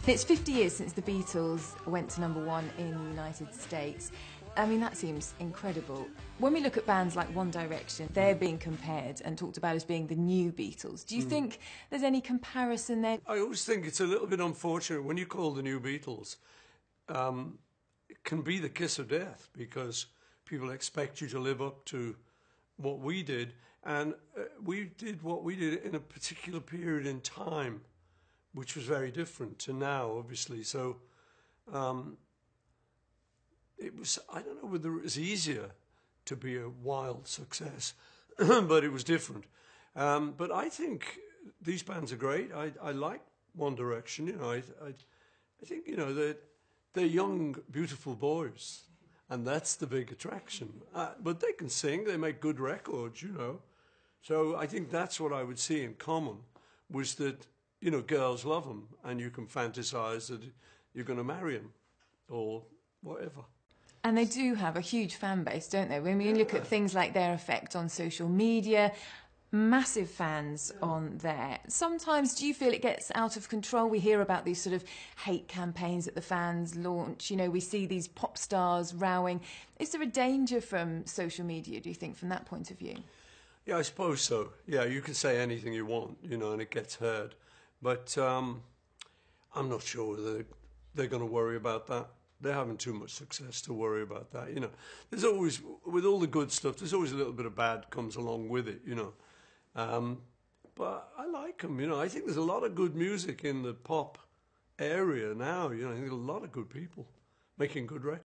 It's 50 years since the Beatles went to #1 in the United States. I mean, that seems incredible. When we look at bands like One Direction, they're being compared and talked about as being the new Beatles. Do you think there's any comparison there? I always think it's a little bit unfortunate when you call the new Beatles. It can be the kiss of death because people expect you to live up to what we did, and we did what we did in a particular period in time, which was very different to now, obviously. So it was, I don't know whether it was easier to be a wild success, but it was different. But I think these bands are great. I like One Direction. You know, I think, you know, they're young, beautiful boys, and that's the big attraction. But they can sing, they make good records, you know. So I think that's what I would see in common, was that, you know, girls love them, and you can fantasize that you're going to marry them, or whatever. And they do have a huge fan base, don't they? When we look at things like their effect on social media, massive fans on there. Sometimes do you feel it gets out of control? We hear about these sort of hate campaigns that the fans launch. You know, we see these pop stars rowing. Is there a danger from social media, do you think, from that point of view? Yeah, I suppose so. Yeah, you can say anything you want, you know, and it gets heard. But I'm not sure whether they're going to worry about that. They're having too much success to worry about that, you know. There's always, with all the good stuff, there's always a little bit of bad comes along with it, you know. But I like them, you know. I think there's a lot of good music in the pop area now, you know. I think there's a lot of good people making good records.